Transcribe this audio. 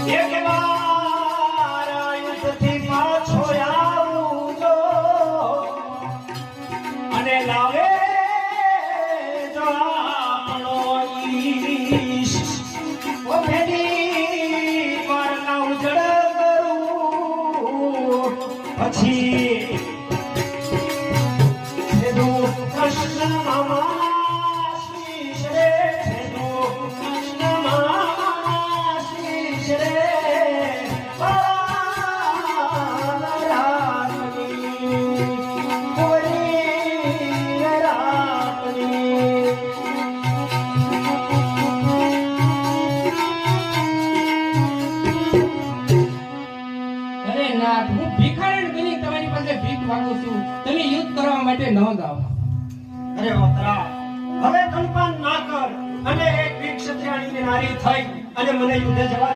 એક વાર યુદ્ધથી પાછો આવજો અને લાવે જો આપણો ઈશ ઓ ભેડી મારના ઉજળ કરું પછી કૃષ્ણ મામા શીશ રે કૃષ્ણ મામા શીશ રે તમે યુદ્ધ કરવા માટે ન ગાઓ. અરે વતરા હવે કલ્પના ના કર અને એક ક્ષત્રિયાણી નારી થઈ અને મને યુદ્ધે જવા